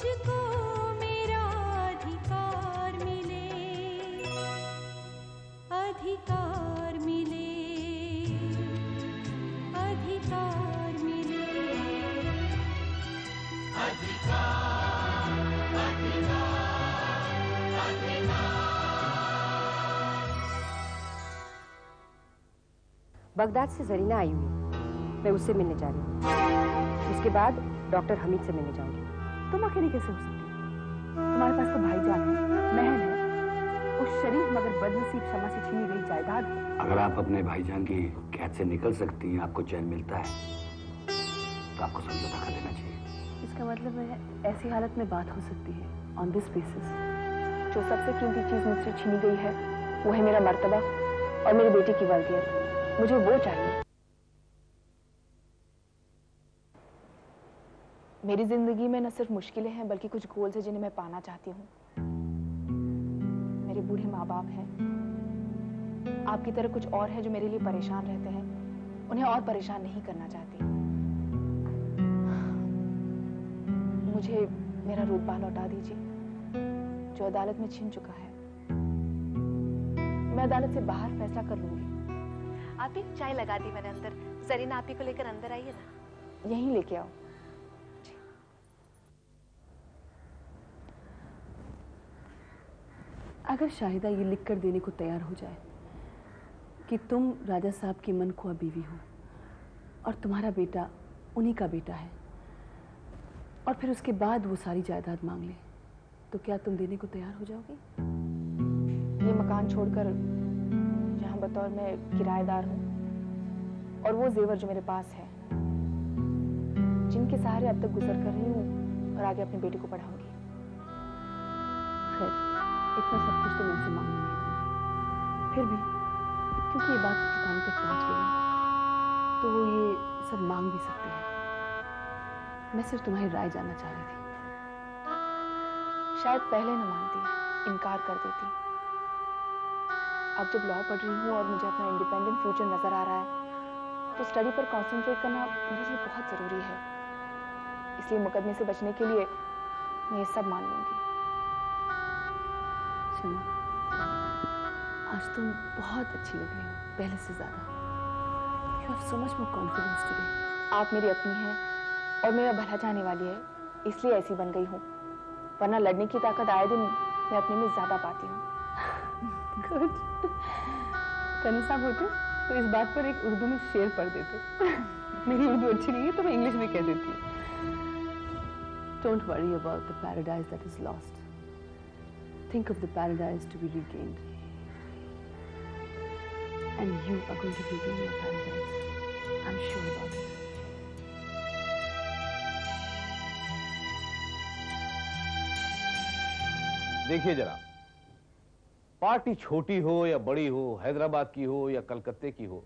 मुझको मेरा अधिकार मिले, अधिकार मिले, अधिकार मिले, अधिकार, अधिकार, अधिकार। बगदाद से जरीना आई हुई, मैं उससे मिलने जा रही हूँ। उसके बाद डॉक्टर हमीद से मिलने जाऊंगी। तुम अकेली कैसे हो सकती हो? तुम्हारे पास तो भाईजान है, महल है, उस शरीफ मगर बदनसीब शमा से छीनी गई जायदाद है। अगर आप अपने भाईजान की कैद से निकल सकती हैं, आपको चैन मिलता है, तो आपको समझौता कर लेना चाहिए। इसका मतलब है ऐसी हालत में बात हो सकती है ऑन दिस बेसिस। जो सबसे कीमती चीज मुझसे छीनी गई है वो है मेरा मर्तबा और मेरी बेटी की वल्दियत। मुझे वो चाहिए। मेरी जिंदगी में न सिर्फ मुश्किलें हैं बल्कि कुछ गोल्स हैं जिन्हें मैं पाना चाहती हूँ। मेरे बूढ़े माँ बाप हैं, आपकी तरह कुछ और है जो मेरे लिए परेशान रहते हैं, उन्हें और परेशान नहीं करना चाहती। मुझे मेरा रुतबा लौटा दीजिए जो अदालत में छिन चुका है। मैं अदालत से बाहर फैसला कर लूंगी। आप ही चाय लगा दी मैंने अंदर। जरीना आप ही को लेकर अंदर आइए ना। यहीं लेके आओ। अगर शाहिदा ये लिख कर देने को तैयार हो जाए कि तुम राजा साहब की मनख्वाह बीवी हो और तुम्हारा बेटा उन्हीं का बेटा है, और फिर उसके बाद वो सारी जायदाद मांग ले, तो क्या तुम देने को तैयार हो जाओगी? ये मकान छोड़कर जहां बतौर मैं किराएदार हूं, और वो जेवर जो मेरे पास है, जिनके सहारे अब तक गुजर कर रही हूं और आगे अपनी बेटी को पढ़ाऊंगी। खैर, इतना सब कुछ तो मुझसे मांग नहीं दूंगी। फिर भी क्योंकि ये बात उसके कान तक पहुंच गई है, तो वो ये सब मांग भी सकती है। मैं सिर्फ तुम्हारी राय जानना चाह रही थी। शायद पहले न मानती, इनकार कर देती। अब जब लॉ पढ़ रही हूँ और मुझे अपना इंडिपेंडेंट फ्यूचर नजर आ रहा है, तो स्टडी पर कंसंट्रेट करना मेरे लिए बहुत जरूरी है। इसलिए मुकदमे से बचने के लिए मैं ये सब मान लूंगी। शमा, आज तुम बहुत अच्छी लग रही हो, पहले से ज्यादा। You have so much more confidence today. आप मेरी अपनी हैं और मेरा भला चाहने वाली है, इसलिए ऐसी बन गई हूँ। वरना लड़ने की ताकत आए दिन मैं अपने में ज्यादा पाती हूँ। गुड। कर्नल साहब होते तो इस बात पर एक उर्दू में शेर पढ़ देते। मेरी उर्दू अच्छी नहीं है तो मैं इंग्लिश में कह देती हूँ। Don't worry about the paradise that is lost. Think of the paradise to be regained. And you are going to regain your paradise. I'm sure about it. देखिए जरा, पार्टी छोटी हो या बड़ी हो, हैदराबाद की हो या कलकत्ते की हो,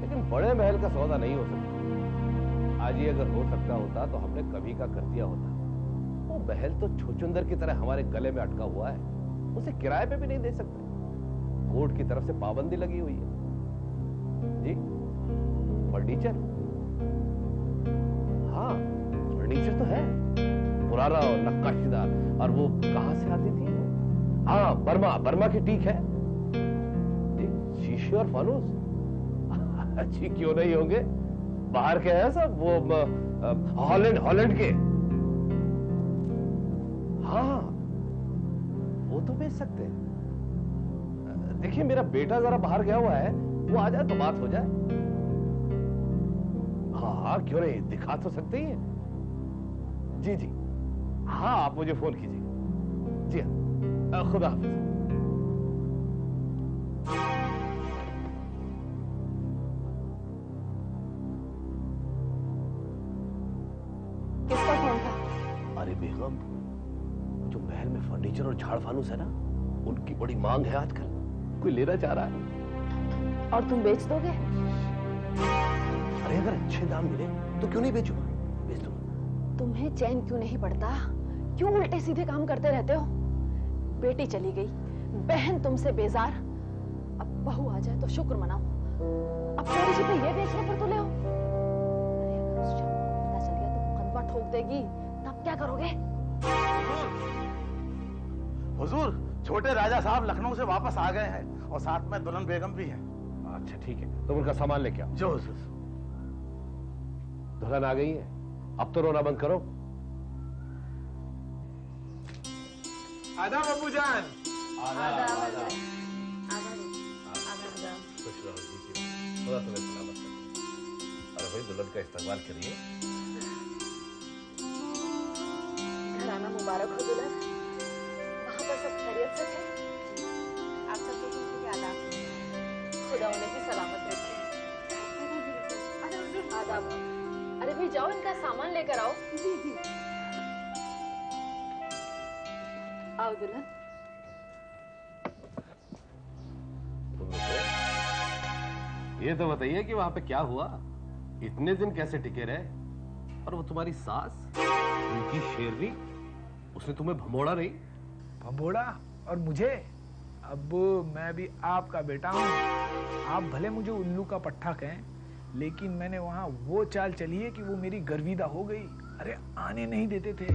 लेकिन बड़े महल का सौदा नहीं हो सकता। आज ये अगर हो सकता होता तो हमने कभी का कर दिया होता। वो महल तो छुचुंदर की तरह हमारे गले में अटका हुआ है, उसे किराए पे भी नहीं दे सकते। कोर्ट की तरफ से पाबंदी लगी हुई है। जी, फर्नीचर? हाँ, फर्नीचर तो है, पुराना और नक्काशीदार। और वो कहां से आती थी? हाँ, बर्मा की टीक है। शीशे और फानूस अच्छी क्यों नहीं होंगे? बाहर के हैं सब, वो हॉलैंड के। हाँ, वो तो बेच सकते हैं। देखिए, मेरा बेटा जरा बाहर गया हुआ है, वो आ जाए तो बात हो जाए। हाँ, क्यों नहीं, दिखा तो सकते ही हैं। जी जी, हाँ, आप मुझे फोन कीजिए। जी हाँ, खुदा हाफिज। किसका फोन था? अरे बेगम, जो महल में फर्नीचर और झाड़ फानूस है ना, उनकी बड़ी मांग है आजकल। कोई लेना चाह रहा है। और तुम बेच दोगे? अरे अगर अच्छे दाम मिले तो क्यों नहीं बेचूंगा, बेच दूंगा। तुम्हें चैन क्यों नहीं पड़ता? क्यों उल्टे सीधे काम करते रहते हो? बेटी चली गई, बहन तुमसे बेजार, अब बहू आ जाए तो शुक्र मनाओ। अब चोरी छिपे ये बेचने पर तुले हो। पता चल गया तो मुकदमा ठोक देगी, तब क्या करोगे? हुजूर, छोटे राजा साहब लखनऊ से वापस आ गए हैं और साथ में दुल्हन बेगम भी है। अच्छा ठीक है, तुम उनका सामान लेके आओ। जो हुजूर। दुल्हन आ गई है, अब तो रोना बंद करो। आदाब अबू जान। खुश रहो जी, खुदा तुम्हें सलामत रखे। अरे भाई दुल्हन का इस्तेमाल करिए। घराना मुबारक हो दुल्हन। वहाँ पर सब खैरियत से थे? आप सबको किसी के आदाब। खुदा उन्हें भी सलामत रखे। आदाब। अरे भाई जाओ, इनका सामान लेकर आओ। जी जी। आओ दुल्हन। ये तो बताइए कि वहां पे क्या हुआ, इतने दिन कैसे टिके रहे? और वो तुम्हारी सास, उनकी शेरनी, उसने तुम्हें भमोड़ा नहीं? भंबोड़ा और मुझे? अब मैं भी आपका बेटा हूँ। आप भले मुझे उल्लू का पट्टा कहें, लेकिन मैंने वहाँ वो चाल चली है कि वो मेरी गर्विदा हो गई। अरे आने नहीं देते थे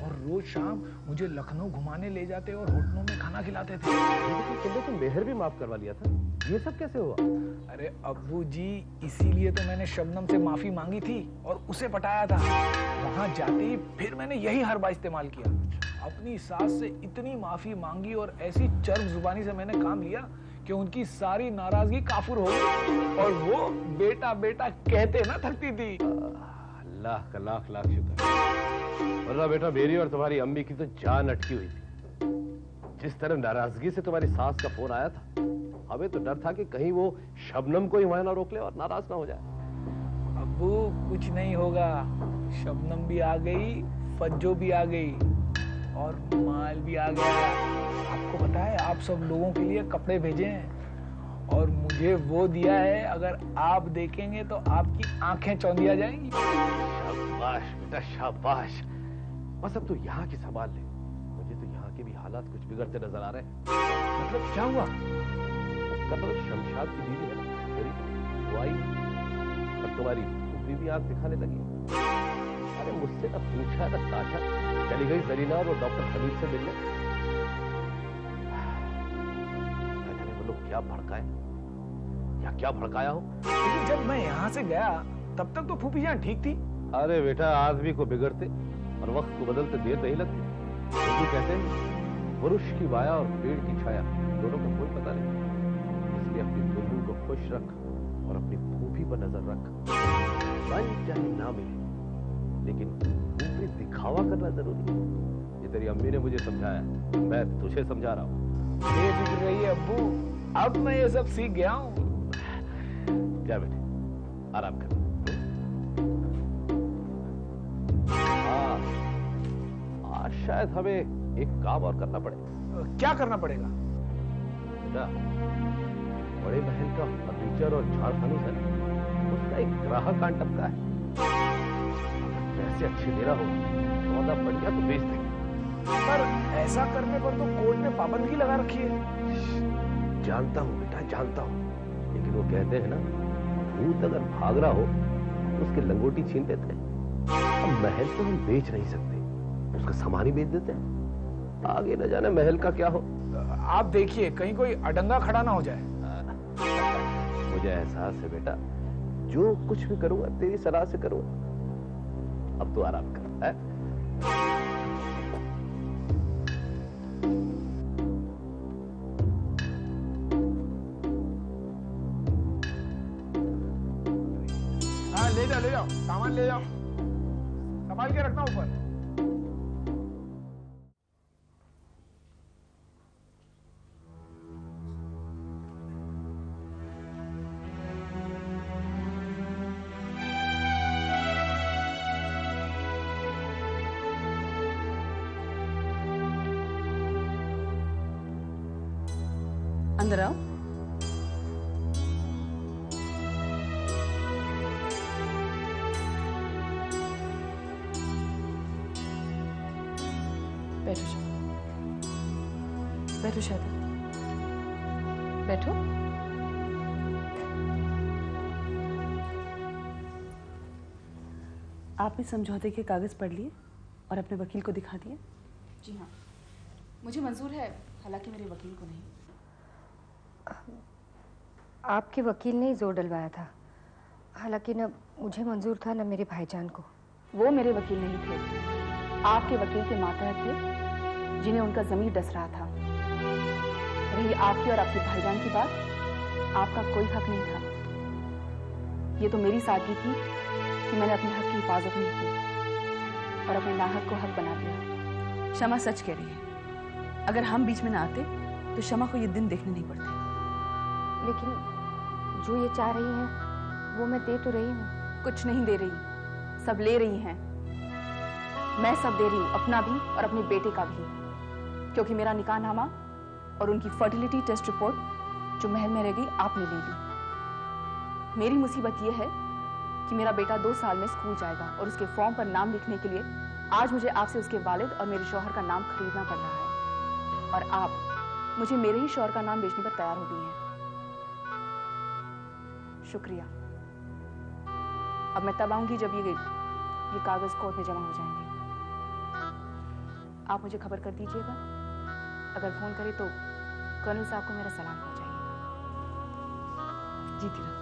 और रोज शाम मुझे लखनऊ घुमाने ले जाते और होटलों में खाना खिलाते थे। तुमने तो मेहर भी माफ करवा लिया था, ये सब कैसे हुआ? अरे अब्बू जी, इसीलिए तो मैंने शबनम से माफी मांगी थी और उसे पटाया था। वहां जाते ही फिर मैंने यही हरबा इस्तेमाल किया। अपनी सास से इतनी माफी मांगी और ऐसी चर्ब जुबानी से मैंने काम लिया कि उनकी सारी नाराजगी काफुर हो गई और वो बेटा बेटा कहते ना थकती थी। अल्लाह का लाख लाख शुक्र। वरना बेटा मेरी और तुम्हारी अम्मी की तो जान अटकी हुई थी। जिस तरह नाराजगी से तुम्हारी सास का फोन आया था, हमें तो डर था कि कहीं वो शबनम को ही वहां ना रोक ले और नाराज ना हो जाए। अब्बू कुछ नहीं होगा, शबनम भी आ गई, फज्जो भी आ गई और माल भी आ गया। आपको पता है, आप सब लोगों के लिए कपड़े भेजे हैं और मुझे वो दिया है। अगर आप देखेंगे तो आपकी आंखें चौंधिया जाएंगी। शाबाश बेटा शाबाश। बस अब तो यहाँ की संभाल ले, मुझे तो यहाँ के भी हालात कुछ बिगड़ते नजर आ रहे हैं। मतलब क्या हुआ? उसका तो शमशाद की बीवी है ना, मेरी वो आई और तुम्हारी फूफी भी आंख दिखाने लगी। अरे मुझसे ना पूछा ना ताशा, चली गई जरीना और वो डॉक्टर हमीद से मिलने। वो लोग क्या भड़काए या क्या भड़काया हो? लेकिन जब मैं यहाँ से गया तब तक तो फूफी जान ठीक थी। अरे बेटा, आदमी को बिगड़ते और वक्त को बदलते देर नहीं लगती। वो कहते हैं पुरुष की माया और पेड़ की छाया दोनों का कोई पता नहीं। इसलिए अपनी दुल्हन को खुश रख और अपनी फूफी पर नजर रख। मन चाहे ना मिले, लेकिन ऊपरी दिखावा करना जरूरी है। ये तेरी अम्मी ने मुझे समझाया, मैं तुझे समझा रहा हूँ। बेफिक्र रहिए अब्बू, अब मैं ये सब सीख गया हूँ। जा बेटे, आराम कर। आज शायद हमें एक काम और करना पड़ेगा। क्या करना पड़ेगा? बेटा, बड़े महल का फर्नीचर और झाड़ फनूस है, उसका एक ग्राहक आन टपका है। पैसे अच्छे दे रहा हो, सौदा बढ़ गया तो बेच देंगे। पर ऐसा करने पर तो कोर्ट ने पाबंदी लगा रखी है। जानता हूँ बेटा, जानता हूँ, लेकिन वो कहते हैं ना, भूत अगर भाग रहा हो तो उसकी लंगोटी छीन लेते हैं। अब महल तो हम बेच नहीं सकते, उसका सामान ही बेच देते हैं। आगे न जाने महल का क्या हो। आप देखिए कहीं कोई अडंगा खड़ा ना हो जाए। मुझे एहसास है बेटा, जो कुछ भी करूंगा तेरी सलाह से करूंगा। अब तो आराम कर। हाँ ले जाओ, सामान ले जाओ, संभाल के रखना ऊपर। अंदर आओ। बैठो बैठो शादी, बैठो। आपने समझौते के कागज पढ़ लिए? और अपने वकील को दिखा दिए? जी हाँ, मुझे मंजूर है, हालांकि मेरे वकील को नहीं। आपके वकील ने ही जोर डलवाया था, हालांकि न मुझे मंजूर था न मेरे भाईजान को। वो मेरे वकील नहीं थे, आपके वकील के मातहत थे, जिन्हें उनका ज़मीर डस रहा था। रही आपकी और आपके भाईजान की बात, आपका कोई हक नहीं था। ये तो मेरी सादगी थी कि मैंने अपने हक की हिफाजत नहीं की और अपने नाहक को हक बना दिया। शमा सच कह रही है, अगर हम बीच में ना आते तो शमा को ये दिन देखने नहीं पड़ते। लेकिन जो ये चाह रही हैं वो मैं दे तो रही हूँ। कुछ नहीं दे रही, सब ले रही हैं। मैं सब दे रही हूँ, अपना भी और अपने बेटे का भी, क्योंकि मेरा निकाहनामा और उनकी फर्टिलिटी टेस्ट रिपोर्ट जो महल में रह गई आपने ले ली। मेरी मुसीबत यह है कि मेरा बेटा 2 साल में स्कूल जाएगा और उसके फॉर्म पर नाम लिखने के लिए आज मुझे आपसे उसके वालिद और मेरे शौहर का नाम खरीदना पड़ रहा है, और आप मुझे मेरे ही शौहर का नाम बेचने पर तैयार हो गई हैं। शुक्रिया। अब मैं तब आऊंगी जब ये कागज कोर्ट में जमा हो जाएंगे। आप मुझे खबर कर दीजिएगा, अगर फोन करे तो कर्नल साहब को मेरा सलाम पहुंचाइएगा। जीती रहो।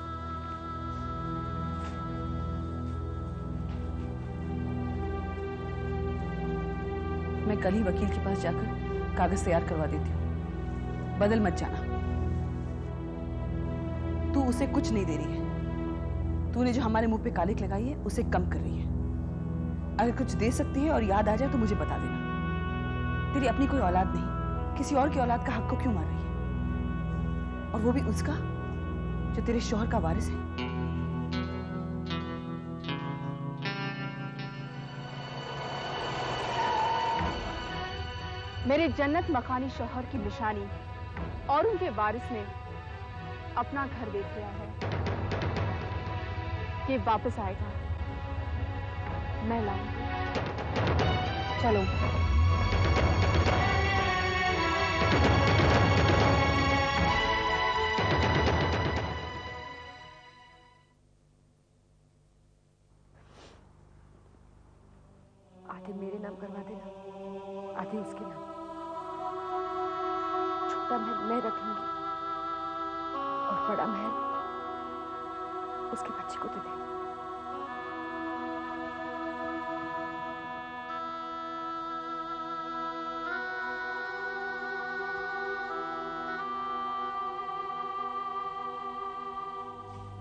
मैं कल ही वकील के पास जाकर कागज तैयार करवा देती हूँ। बदल मत जाना। तू उसे कुछ नहीं दे रही है, तूने जो हमारे मुंह पे कालिक लगाई है उसे कम कर रही है। अगर कुछ दे सकती है और याद आ जाए तो मुझे बता देना। तेरी अपनी कोई औलाद नहीं, किसी और की औलाद का हक को क्यों मार रही है, और वो भी उसका जो तेरे शौहर का वारिस है। मेरे जन्नत मकानी शौहर की निशानी और उनके वारिस ने अपना घर देख लिया है। ये वापस आएगा, मैं लाऊंगी। चलो। आधे मेरे नाम करवा देना, आधे उसके नाम। छोटा महल मैं रख लूंगी और बड़ा महल उसके बच्चे को दे दे।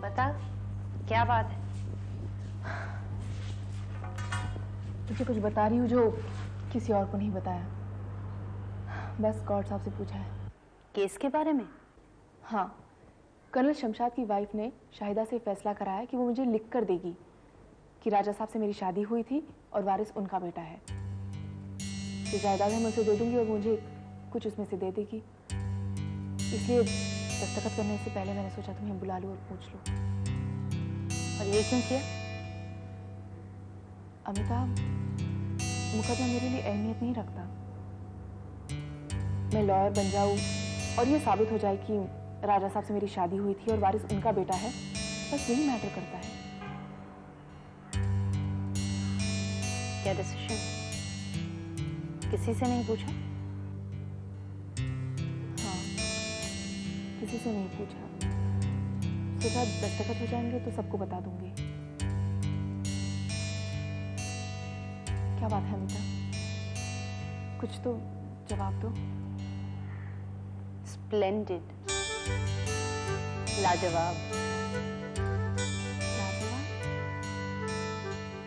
बता, क्या बात है? तुझे कुछ बता रही हूँ जो किसी और को नहीं बताया। बस कोर्ट साहब से पूछा है। केस के बारे में? हाँ, कर्नल शमशाद की वाइफ ने शाहिदा से फैसला कराया कि वो मुझे लिख कर देगी कि राजा साहब से मेरी शादी हुई थी और वारिस उनका बेटा है। जो जायदाद है मैं उसे दे दूंगी और मुझे कुछ उसमें से दे देगी। इसलिए दस्तखत करने से पहले मैंने सोचा तुम्हें बुला लूं और पूछ लूं। और ये क्यों किया? अमिताभ, मुकदमा मेरे लिए अहमियत नहीं रखता। मैं लॉयर बन जाऊं और ये साबित हो जाए कि राजा साहब से मेरी शादी हुई थी और वारिस उनका बेटा है, बस यही मैटर करता है। क्या डिसीजन? किसी से नहीं पूछा? हाँ, किसी से नहीं पूछा। सोचा दस्तखत हो जाएंगे तो सबको बता दूंगी। क्या बात है अमिता? कुछ तो जवाब दो। स्प्लेंडेड, लाजवाब। लाजवाब?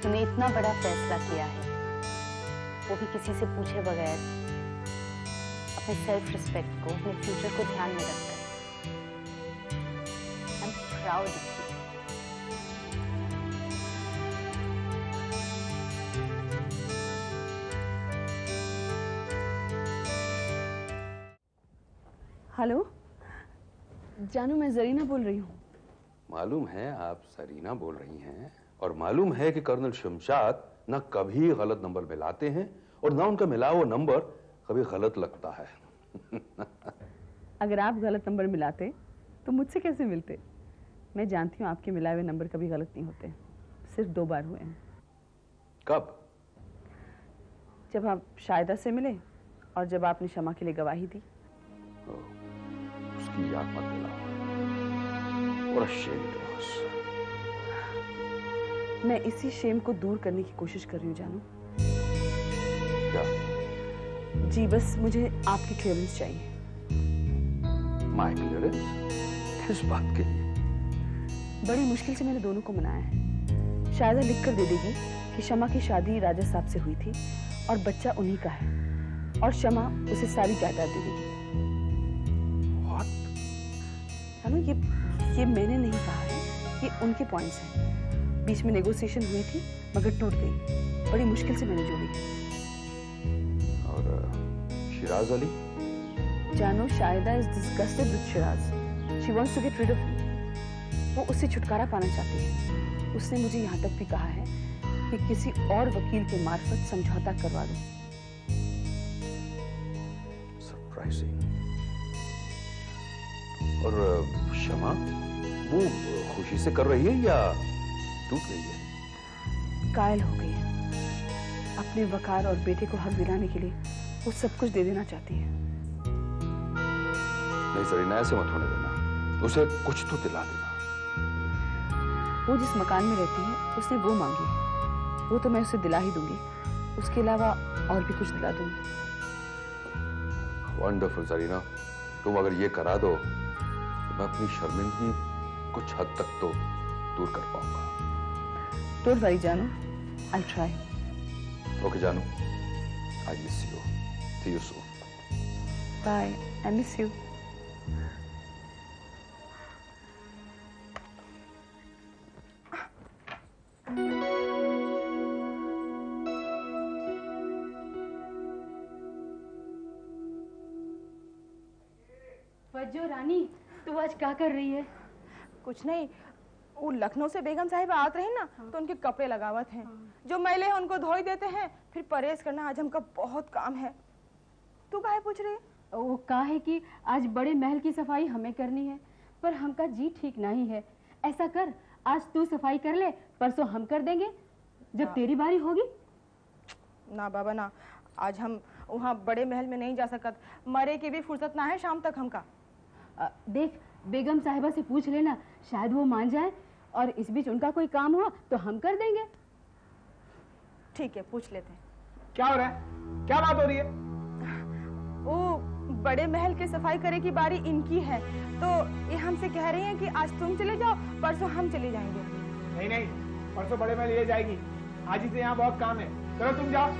तूने इतना बड़ा फैसला किया है, वो भी किसी से पूछे बगैर, अपने सेल्फ रिस्पेक्ट को, अपने फ्यूचर को ध्यान में रखकर। I am proud of you. Hello जानू, मैं जरीना बोल रही हूँ। मालूम है आप सरीना बोल रही हैं, और मालूम है कि कर्नल शमशाद ना कभी गलत नंबर मिलाते हैं और ना उनका मिला हुआ नंबर कभी गलत लगता है। अगर आप गलत नंबर मिलाते तो मुझसे कैसे मिलते? मैं जानती हूँ आपके मिलाए हुए नंबर कभी गलत नहीं होते, सिर्फ 2 बार हुए हैं। कब? जब आप शायदा से मिले और जब आपने शमा के लिए गवाही दी। उसकी याद मत दिलाओ। What a shame it was. मैं इसी शेम को दूर करने की कोशिश कर रही हूँ जानू। क्या? जी बस मुझे आपकी क्लियरेंस चाहिए। My clearance? किस बात के लिए? बड़ी मुश्किल से मैंने दोनों को मनाया है। शायदा लिख कर दे देगी कि शमा की शादी राजा साहब से हुई थी और बच्चा उन्हीं का है, और शमा उसे सारी जायदाद दे देगी। What? जानू ये मैंने नहीं कहा है, ये उनके पॉइंट्स हैं। बीच में नेगोशिएशन हुई थी मगर टूट गई। बड़ी मुश्किल से मैंने जोड़ी। और शिराज अली? जानू Shayda is disgusted with Shiraz. She wants to get rid of him. वो उससे छुटकारा पाना चाहती है। उसने मुझे यहाँ तक भी कहा है कि किसी और वकील के मार्फत समझौता करवा दो। सरप्राइजिंग। और शमा वो खुशी से कर रही है या टूट गई है? कायल हो गई है। अपने वकार और बेटे को हक दिलाने के लिए वो सब कुछ दे देना चाहती है। नहीं सरीना, ऐसे मत होने देना। उसे कुछ तो दिला देना। वो जिस मकान में रहती है उसने वो मांगी है, वो तो मैं उसे दिला ही दूंगी। उसके अलावा और भी कुछ दिला दूंगी। वंडरफुल सरीना, तुम अगर ये करा दो तो मैं अपनी शर्मिंदगी कुछ हद तक तो दूर कर पाऊंगा। डोंट वरी जानू, आई ट्राई। ओके जानू, I miss you. See you soon. Bye, I miss you. Wajjo रानी, तू आज क्या कर रही है? कुछ नहीं, वो लखनऊ से बेगम साहिब आते रहे ना, तो उनके कपड़े लगावत हैं। जो मैले हैं उनको धोई देते हैं, फिर परहेज करना आज हमका बहुत काम है। तू काहे पूछ रही है? वो कहा है कि आज बड़े महल की सफाई हमें करनी है, पर हमका जी ठीक नहीं है। ऐसा कर, आज तू सफाई कर ले, परसों हम कर देंगे जब तेरी बारी होगी। ना बाबा ना, आज हम वहाँ बड़े महल में नहीं जा सकत। मरे की भी फुर्सत ना है शाम तक हमका। देख, बेगम साहिबा से पूछ लेना, शायद वो मान जाए, और इस बीच उनका कोई काम हुआ तो हम कर देंगे। ठीक है, पूछ लेते हैं। क्या हो रहा है? क्या बात हो रही है? वो बड़े महल की सफाई करे की बारी इनकी है, तो ये हमसे कह रही हैं कि आज तुम चले जाओ, परसों हम चले जाएंगे। नहीं नहीं, परसों बड़े महल ये जाएगी। आज ही से यहाँ बहुत काम है। चलो तुम जाओ।